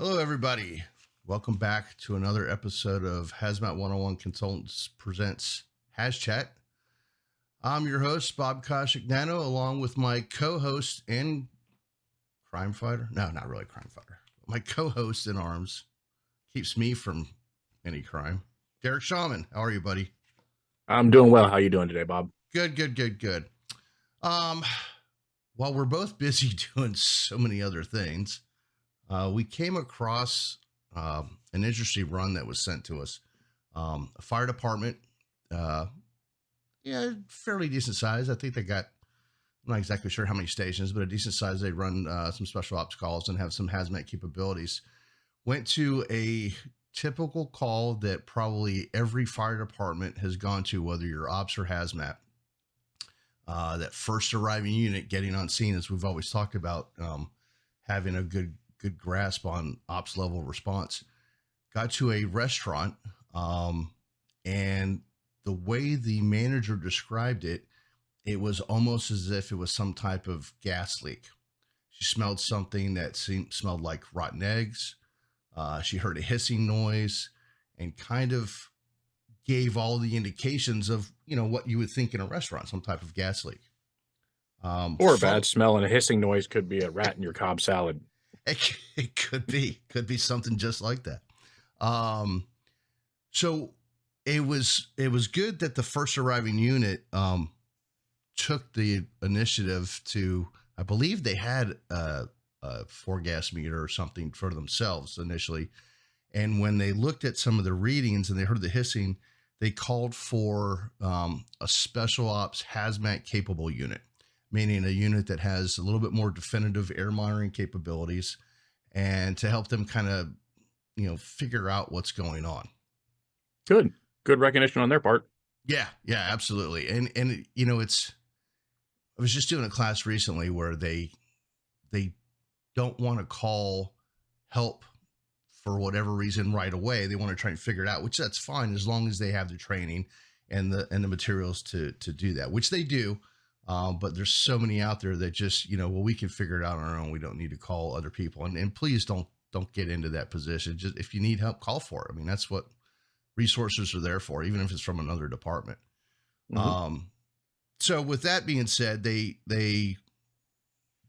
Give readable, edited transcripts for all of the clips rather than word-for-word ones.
Hello, everybody. Welcome back to another episode of Hazmat 101 Consultants Presents HazChat. I'm your host, Bob Koshignano, along with my co-host and crime fighter. No, not really crime fighter. My co-host in arms, keeps me from any crime. Derek Shaman, how are you, buddy? I'm doing well. How you doing today, Bob? Good. While we're both busy doing so many other things, we came across an interesting run that was sent to us. A fire department, fairly decent size. I think they got, I'm not exactly sure how many stations, but a decent size. They run some special ops calls and have some hazmat capabilities. Went to a typical call that probably every fire department has gone to, whether you're ops or hazmat. That first arriving unit getting on scene, as we've always talked about, having a good grasp on ops level response. Got to a restaurant, and the way the manager described it, it was almost as if it was some type of gas leak. She smelled something that smelled like rotten eggs. She heard a hissing noise and kind of gave all the indications of, what you would think in a restaurant, some type of gas leak. Or a bad smell and a hissing noise could be a rat in your Cobb salad. It could be something just like that. So it was good that the first arriving unit took the initiative to, I believe they had a 4-gas meter or something for themselves initially. And when they looked at some of the readings and they heard the hissing, they called for a special ops hazmat capable unit, meaning a unit that has a little bit more definitive air monitoring capabilities and to help them kind of, figure out what's going on. Good recognition on their part. Yeah, absolutely. And I was just doing a class recently where they don't want to call help for whatever reason right away. They want to try and figure it out, which that's fine as long as they have the training and the materials to do that, which they do. But there's so many out there that just, we can figure it out on our own. We don't need to call other people. And please don't get into that position. Just if you need help, call for it. I mean, that's what resources are there for, even if it's from another department. Mm-hmm. So with that being said, they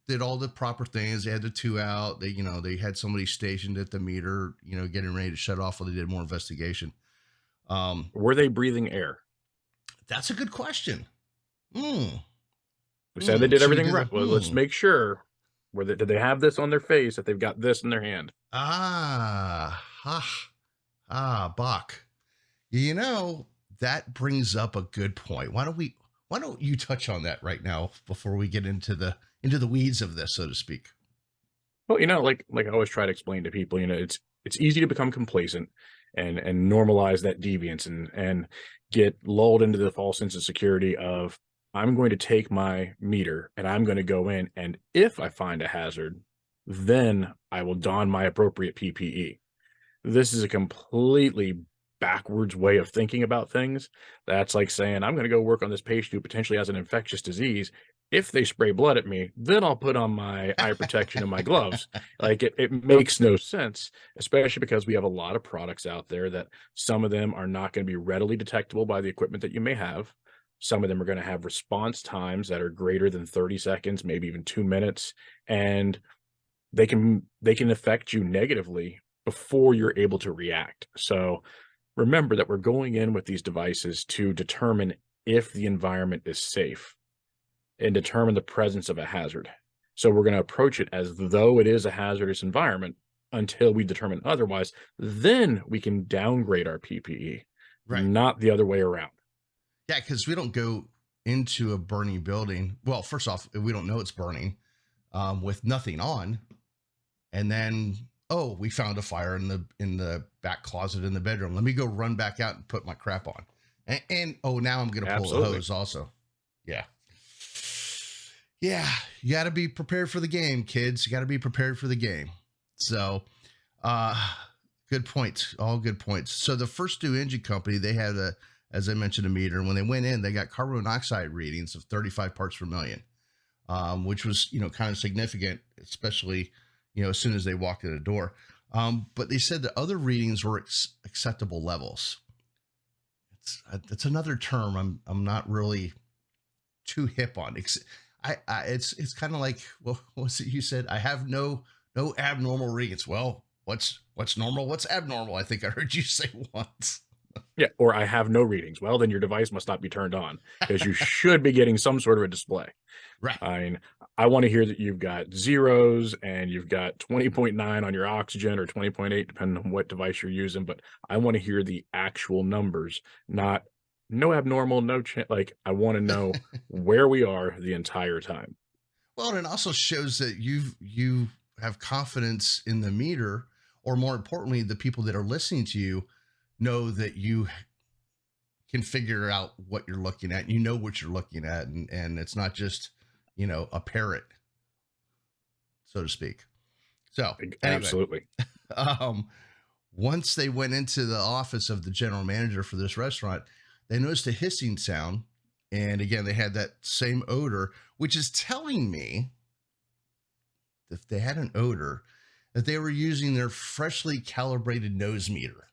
did all the proper things. They had the 2 out. They had somebody stationed at the meter, getting ready to shut off while they did more investigation. Were they breathing air? That's a good question. We said they did everything right. Well, let's make sure. Did they have this on their face if they've got this in their hand? Bach. That brings up a good point. Why don't you touch on that right now before we get into the weeds of this, so to speak? Well, like I always try to explain to people, it's easy to become complacent and normalize that deviance and get lulled into the false sense of security of, I'm going to take my meter and I'm going to go in, and if I find a hazard, then I will don my appropriate PPE. This is a completely backwards way of thinking about things. That's like saying, I'm going to go work on this patient who potentially has an infectious disease. If they spray blood at me, then I'll put on my eye protection and my gloves. Like it makes no sense, especially because we have a lot of products out there that some of them are not going to be readily detectable by the equipment that you may have. Some of them are going to have response times that are greater than 30 seconds, maybe even 2 minutes, and they can affect you negatively before you're able to react. So remember that we're going in with these devices to determine if the environment is safe and determine the presence of a hazard. So we're going to approach it as though it is a hazardous environment until we determine otherwise. Then we can downgrade our PPE, right? Not the other way around. Yeah, because we don't go into a burning building. Well, first off, we don't know it's burning with nothing on. And then, we found a fire in the back closet in the bedroom. Let me go run back out and put my crap on. And now I'm going to pull the hose also. Yeah. Yeah, you got to be prepared for the game, kids. You got to be prepared for the game. So, good points. All good points. So the first 2 engine company, they had as I mentioned, a meter. And when they went in, they got carbon monoxide readings of 35 parts per million, which was, kind of significant, especially, as soon as they walked in the door. But they said that other readings were acceptable levels. It's another term I'm not really too hip on. It's kind of like, well, what's it you said? I have no abnormal readings. Well, what's normal? What's abnormal? I think I heard you say once. Yeah, or I have no readings. Well, then your device must not be turned on because you should be getting some sort of a display. Right. I mean, I want to hear that you've got zeros and you've got 20.9 on your oxygen or 20.8, depending on what device you're using. But I want to hear the actual numbers, not no abnormal, like I want to know where we are the entire time. Well, and it also shows that you have confidence in the meter, or more importantly, the people that are listening to you know that you can figure out what you're looking at. You know what you're looking at, and it's not just a parrot, so to speak. So anyway, Absolutely. um, once they went into the office of the general manager for this restaurant, they noticed a hissing sound. And again, they had that same odor, which is telling me if they had an odor, that they were using their freshly calibrated nose meter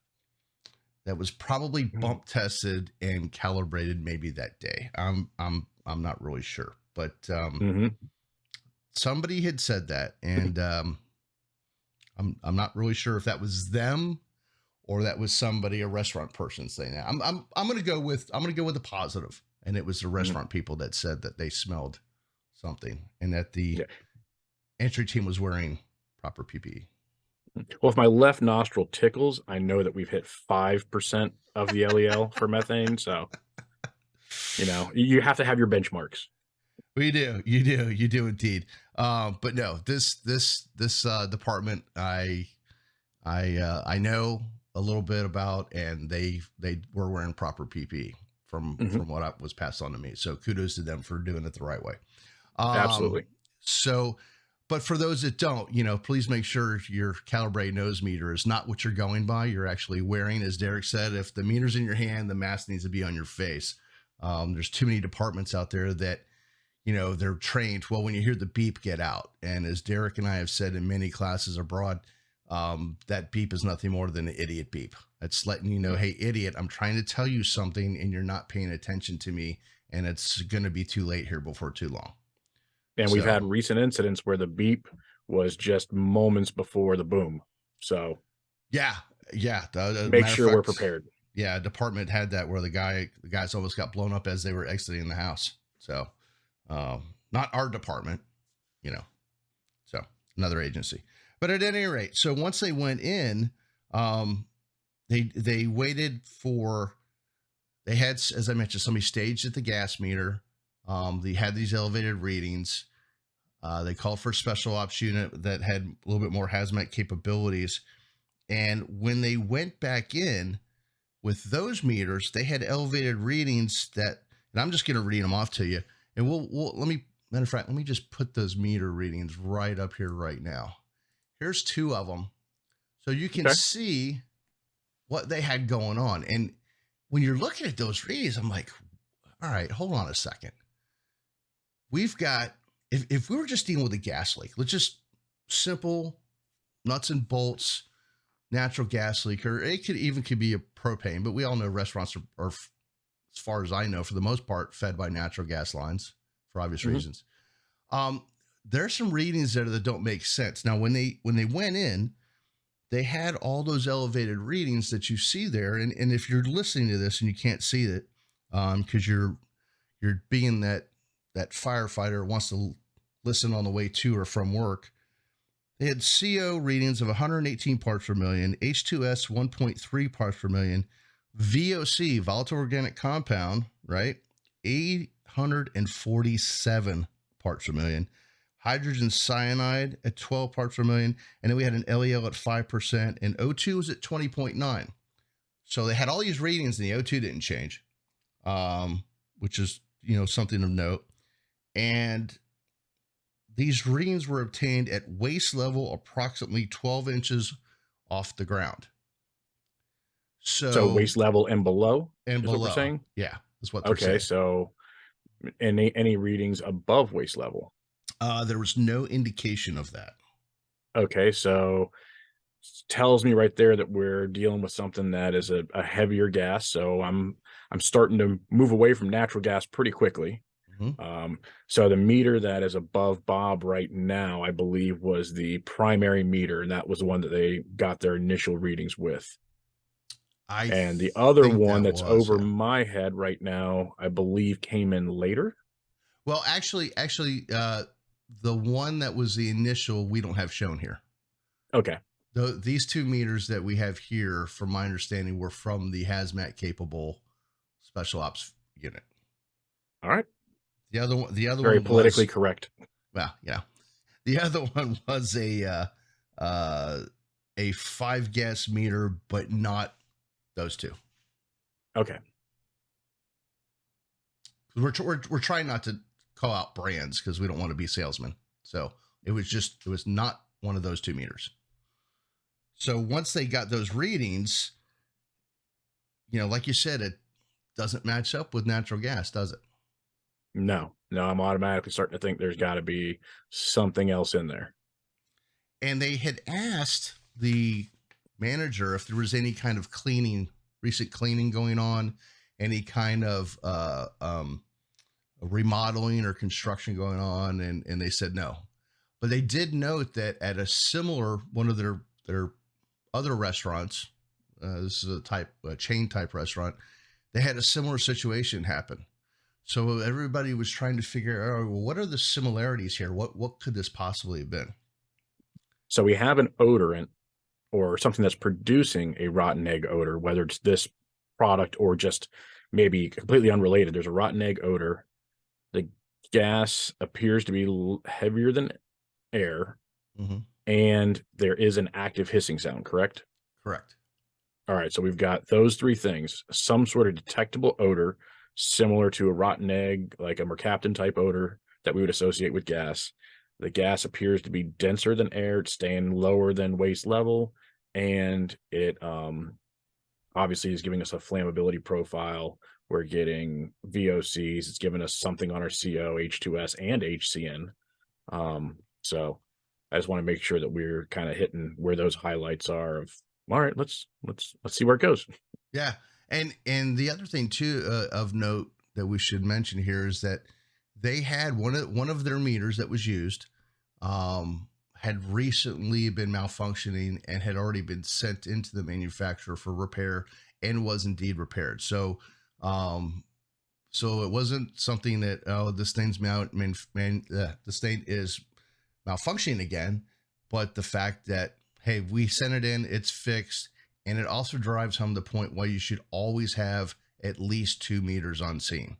that was probably Mm. bump tested and calibrated maybe that day. I'm not really sure, but Mhm. somebody had said that, and I'm not really sure if that was them or that was somebody, a restaurant person saying that. I'm gonna go with the positive, and it was the Mhm. restaurant people that said that they smelled something and that the Yeah. entry team was wearing proper PPE. Well, if my left nostril tickles, I know that we've hit 5% of the LEL for methane. So, you have to have your benchmarks. We do, you do indeed. But no, this department, I know a little bit about, and they were wearing proper PPE Mhm. from what was passed on to me. So kudos to them for doing it the right way. Um, Absolutely. so, but for those that don't, please make sure your calibrated nose meter is not what you're going by. You're actually wearing, as Derek said, if the meter's in your hand, the mask needs to be on your face. There's too many departments out there that, they're trained. Well, when you hear the beep, get out. And as Derek and I have said in many classes abroad, that beep is nothing more than an idiot beep. That's letting you know, hey, idiot, I'm trying to tell you something and you're not paying attention to me. And it's going to be too late here before too long. And we've So, had recent incidents where the beep was just moments before the boom. So yeah, yeah. make Matter of sure we're fact, prepared. yeah, a department had that where the guys almost got blown up as they were exiting the house. So, not our department, you know. So another agency. But at any rate, so once they went in, um, they waited for. They had, as I mentioned, somebody staged at the gas meter. They had these elevated readings. They called for a special ops unit that had a little bit more hazmat capabilities. And when they went back in with those meters, they had elevated readings that, and I'm just going to read them off to you. And matter of fact, let me just put those meter readings right up here right now. Here's two of them. So you can Okay. see what they had going on. And when you're looking at those readings, I'm like, all right, hold on a second. We've got, if we were just dealing with a gas leak, let's just simple nuts and bolts, natural gas leak, or it could be a propane, but we all know restaurants are, as far as I know, for the most part, fed by natural gas lines for obvious Mhm. reasons. Um, there's some readings there that don't make sense. Now, when they went in, they had all those elevated readings that you see there, and if you're listening to this and you can't see it, because you're being that firefighter wants to listen on the way to or from work. They had CO readings of 118 parts per million, H2S 1.3 parts per million, VOC, volatile organic compound, right? 847 parts per million, hydrogen cyanide at 12 parts per million, and then we had an LEL at 5%, and O2 was at 20.9. So they had all these readings, and the O2 didn't change, which is something of note. And these readings were obtained at waist level, approximately 12 inches off the ground. So So, waist level and below and is what we're below. saying? Yeah, is what they're Okay, saying. so any readings above waist level? There was no indication of that. Okay, so tells me right there that we're dealing with something that is a heavier gas. So I'm starting to move away from natural gas pretty quickly. Mhm. So the meter that is above Bob right now, I believe, was the primary meter, and that was the one that they got their initial readings with. I And the other think one that that's was, over yeah. my head right now, I believe came in later. Well, actually, the one that was the initial, we don't have shown here. Okay. These 2 meters that we have here, from my understanding, were from the hazmat capable special ops unit. All right. The other Very one politically was, correct. well, yeah. The other one was uh, a 5 gas meter, but not those 2. Okay. We're trying not to call out brands because we don't want to be salesmen. So it was not one of those 2 meters. So once they got those readings, like you said, it doesn't match up with natural gas, does it? No, no, I'm automatically starting to think there's got to be something else in there. And they had asked the manager if there was any kind of recent cleaning going on, any kind of remodeling or construction going on, and they said no. But they did note that at a similar one of their other restaurants, this is a chain type restaurant, they had a similar situation happen. So everybody was trying to figure out, well, what are the similarities here? What could this possibly have been? So we have an odorant or something that's producing a rotten egg odor, whether it's this product or just maybe completely unrelated. There's a rotten egg odor. The gas appears to be heavier than air, Mm-hmm. and there is an active hissing sound, correct? Correct. All right, so we've got those three things, some sort of detectable odor similar to a rotten egg, like a mercaptan type odor that we would associate with gas. The gas appears to be denser than air, it's staying lower than waist level, and it obviously is giving us a flammability profile. We're getting VOCs, it's giving us something on our CO, H2S, and HCN. So I just want to make sure that we're kind of hitting where those highlights are of all right, let's see where it goes. Yeah, and the other thing too, of note that we should mention here is that they had one of their meters that was used, had recently been malfunctioning and had already been sent into the manufacturer for repair and was indeed repaired. Um, so it wasn't something that, oh, this thing's this thing is malfunctioning again, but the fact that, hey, we sent it in, it's fixed. And it also drives home the point why you should always have at least 2 meters on scene,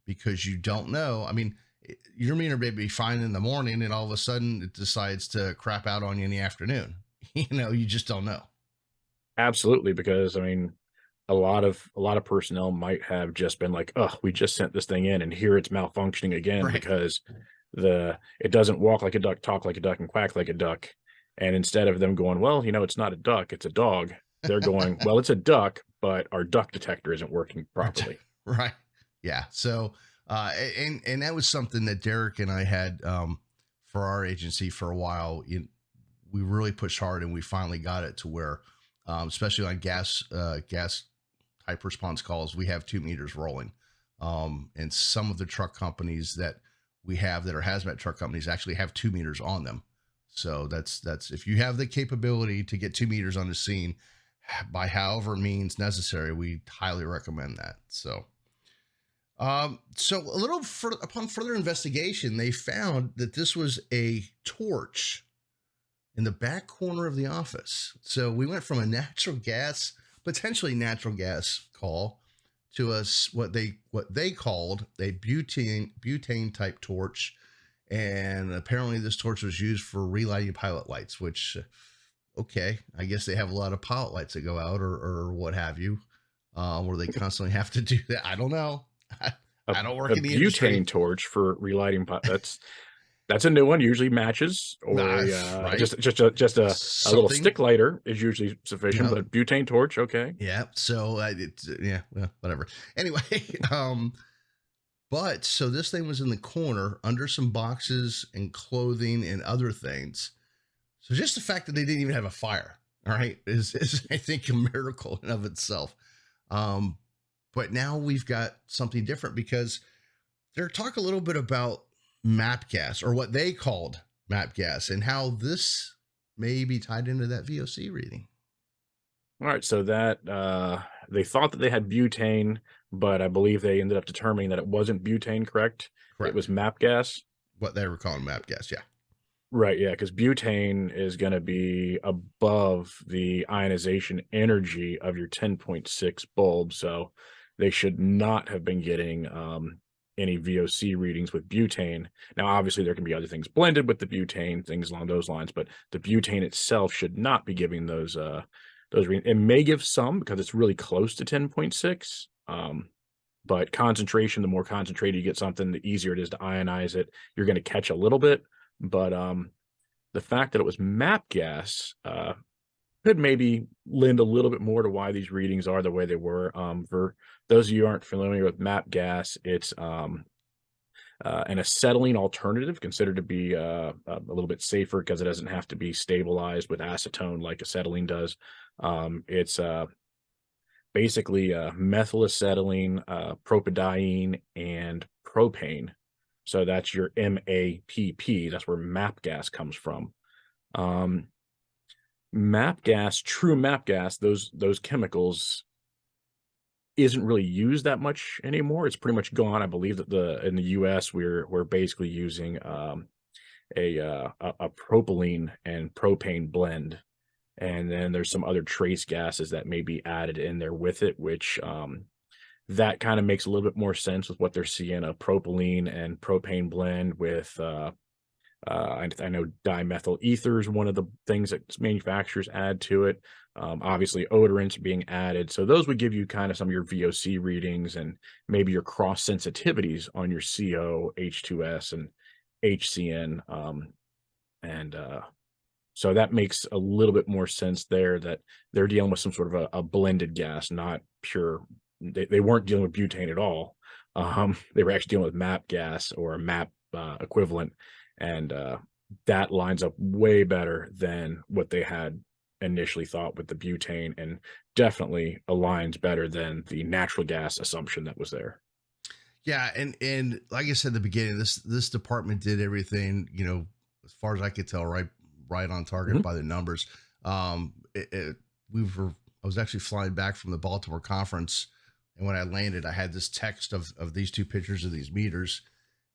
because you don't know. I mean, your meter may be fine in the morning and all of a sudden it decides to crap out on you in the afternoon. You just don't know. Absolutely, because I mean, a lot of personnel might have just been like, "Oh, we just sent this thing in, and here it's malfunctioning again Right. because it doesn't walk like a duck, talk like a duck, and quack like a duck." And instead of them going, "Well, it's not a duck, it's a dog," they're going, "Well, it's a duck, but our duck detector isn't working properly." Right. Yeah. So, and that was something that Derek and I had, for our agency for a while. We really pushed hard and we finally got it to where, especially on gas type response calls, we have 2 meters rolling. And some of the truck companies that we have that are hazmat truck companies actually have 2 meters on them. So that's if you have the capability to get 2 meters on the scene by however means necessary, we highly recommend that. So a little upon further investigation, they found that this was a torch in the back corner of the office. So we went from a potentially natural gas call, to us what they called a butane type torch, and apparently this torch was used for relighting pilot lights. Which, okay, I guess they have a lot of pilot lights that go out, or what have you, where they constantly have to do that. I don't know. A, I don't work a in the industry. butane torch for relighting that's a new one. Usually matches or Right? just a little Something. stick lighter is usually sufficient, Yep. but butane torch, okay. Yeah. So yeah, well, whatever. Anyway, um, but so this thing was in the corner under some boxes and clothing and other things. So just the fact that they didn't even have a fire, all right, is I think a miracle in of itself. Um, but now we've got something different because they're talk a little bit about map gas or what they called map gas and how this may be tied into that VOC reading. All right, so that they thought that they had butane, but I believe they ended up determining that it wasn't butane, correct? It was Correct. MAP gas. What they were calling map gas. Yeah. Right, yeah, because butane is gonna be above the ionization energy of your 10.6 bulb, so they should not have been getting, any VOC readings with butane. Now, obviously, there can be other things blended with the butane, things along those lines, but the butane itself should not be giving those readings. It may give some because it's really close to 10.6, but concentration, the more concentrated you get something, the easier it is to ionize it. You're gonna catch a little bit, but, the fact that it was MAP gas, could maybe lend a little bit more to why these readings are the way they were. For those of you who aren't familiar with MAP gas, it's, an acetylene alternative considered to be, a little bit safer because it doesn't have to be stabilized with acetone like acetylene does. It's, basically, methylacetylene, propadiene, and propane. So that's your MAPP. That's where MAP gas comes from. Um, MAP gas, true MAP gas, those chemicals isn't really used that much anymore. It's pretty much gone. I believe that the in the US we're basically using a propylene and propane blend. And then there's some other trace gases that may be added in there with it, which that kind of makes a little bit more sense with what they're seeing a propylene and propane blend with I know dimethyl ether is one of the things that manufacturers add to it. Obviously, odorants are being added. So those would give you kind of some of your VOC readings and maybe your cross sensitivities on your CO, H2S, and HCN. And So that makes a little bit more sense there that they're dealing with some sort of a blended gas, not pure. They weren't dealing with butane at all. They were actually dealing with MAP gas or a MAP equivalent, and that lines up way better than what they had initially thought with the butane, and definitely aligns better than the natural gas assumption that was there. Yeah, and like I said at the beginning, this department did everything, as far as I could tell, right on target Mhm. by the numbers. We were I was actually flying back from the Baltimore conference, and when I landed, I had this text of these two pictures of these meters,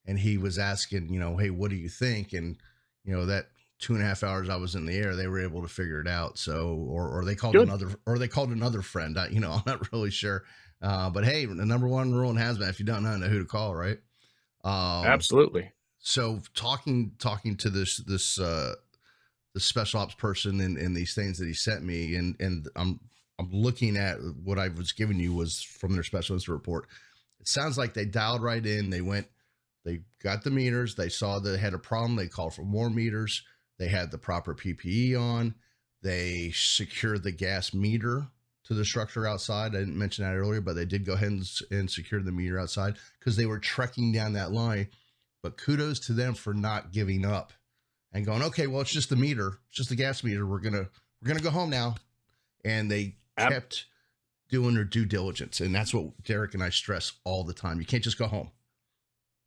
and he was asking, hey, what do you think? And that 2.5 hours I was in the air, they were able to figure it out. So, or Good. they called another friend. I'm not really sure. But hey, the number one rule in hazmat, if you don't know who to call, right? Um, Absolutely. so talking to the special ops person and these things that he sent me, and I'm looking at what I was giving you was from their special incident report. It sounds like they dialed right in. They got the meters. They saw that they had a problem. They called for more meters. They had the proper PPE on. They secured the gas meter to the structure outside. I didn't mention that earlier, but they did go ahead and secure the meter outside because they were trekking down that line. But kudos to them for not giving up and going, okay, well, it's just the meter. It's just the gas meter. We're gonna go home now. And they Ab- kept doing their due diligence. And that's what Derek and I stress all the time. You can't just go home.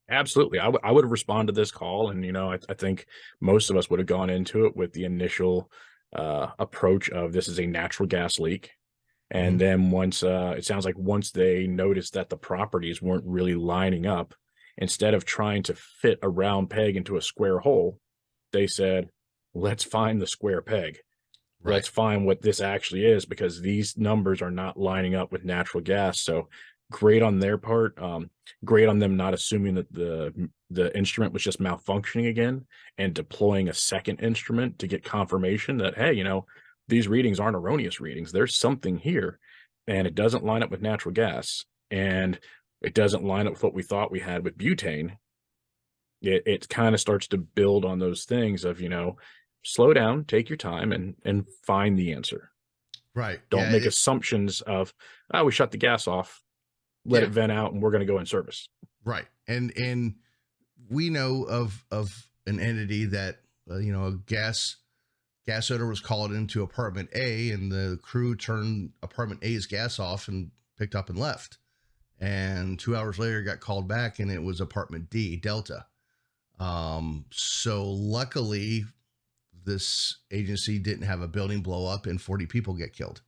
Absolutely. I would have responded to this call, and I think most of us would have gone into it with the initial approach of this is a natural gas leak. And Mhm. then once it sounds like once they noticed that the properties weren't really lining up, instead of trying to fit a round peg into a square hole, they said, let's find the square peg. Right. Let's find what this actually is because these numbers are not lining up with natural gas. So great on their part. Great on them not assuming that the instrument was just malfunctioning again and deploying a second instrument to get confirmation that, hey, these readings aren't erroneous readings. There's something here, and it doesn't line up with natural gas, and it doesn't line up with what we thought we had with butane. It kind of starts to build on those things of, slow down, take your time, and find the answer. Right. Don't Yeah. make assumptions of, oh, we shut the gas off, let Yeah. it vent out, and we're going to go in service. Right. And we know of an entity that a gas gas odor was called into apartment A, and the crew turned apartment A's gas off and picked up and left. And 2 hours later, got called back, and it was apartment D, Delta. So luckily, this agency didn't have a building blow up and 40 people get killed.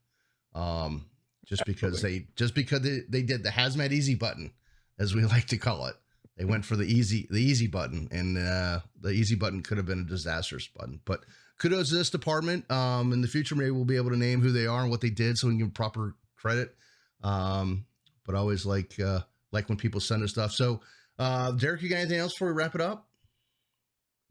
Just because Absolutely. they did the hazmat easy button, as we like to call it. They went for the easy button, and the easy button could have been a disastrous button. But kudos to this department. In the future, maybe we'll be able to name who they are and what they did, so we can give them proper credit. But I always like when people send us stuff. So, Derek, you got anything else before we wrap it up?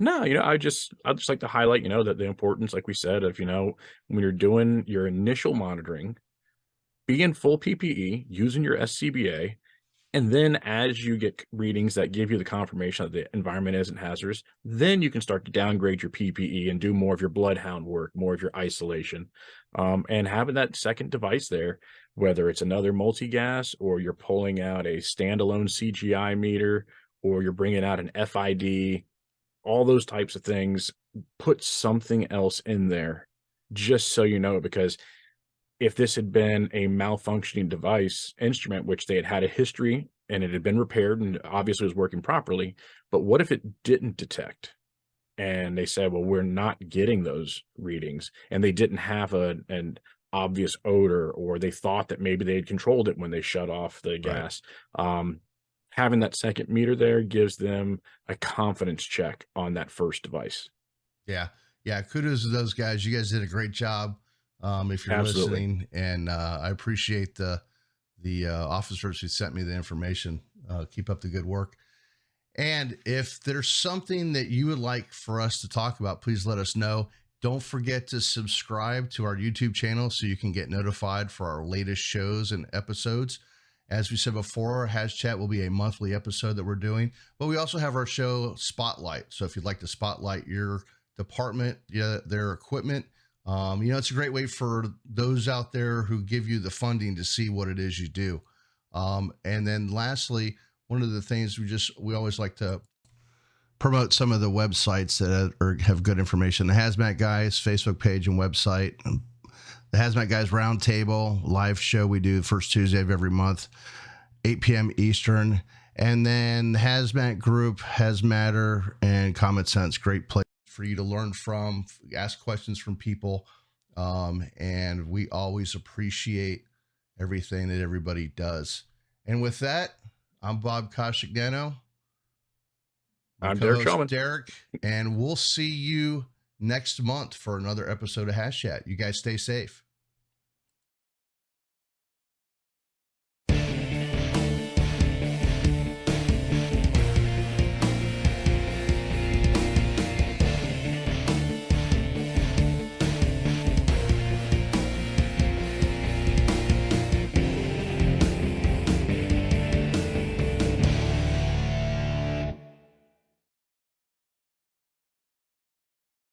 No, I just like to highlight, that the importance, like we said, of, when you're doing your initial monitoring, be in full PPE, using your SCBA, and then as you get readings that give you the confirmation that the environment isn't hazardous, then you can start to downgrade your PPE and do more of your bloodhound work, more of your isolation. And having that second device there, whether it's another multi-gas or you're pulling out a standalone CGI meter or you're bringing out an FID, all those types of things, put something else in there just so you know, because if this had been a malfunctioning device instrument, which they had had a history and it had been repaired and obviously was working properly, but what if it didn't detect? And they said, well, we're not getting those readings, and they didn't have an obvious odor, or they thought that maybe they had controlled it when they shut off the Right. gas. Having that second meter there gives them a confidence check on that first device. Yeah. Yeah. Kudos to those guys. You guys did a great job. If you're Absolutely. listening, and I appreciate the officers who sent me the information. Keep up the good work. And if there's something that you would like for us to talk about, please let us know. Don't forget to subscribe to our YouTube channel so you can get notified for our latest shows and episodes. As we said before, HazChat will be a monthly episode that we're doing, but we also have our show Spotlight. So if you'd like to spotlight your department, their equipment, it's a great way for those out there who give you the funding to see what it is you do. And then lastly, one of the things we always like to promote some of the websites that have good information. The Hazmat Guys Facebook page and website, the Hazmat Guys Roundtable live show we do the first Tuesday of every month, 8 p.m. Eastern. And then the Hazmat Group, Hazmatter, and Common Sense. Great place for you to learn from, ask questions from people. And we always appreciate everything that everybody does. And with that, I'm Bob Koshignano, my I'm Derek co-host Shulman. Derek, and we'll see you next month for another episode of HazChat. You guys stay safe.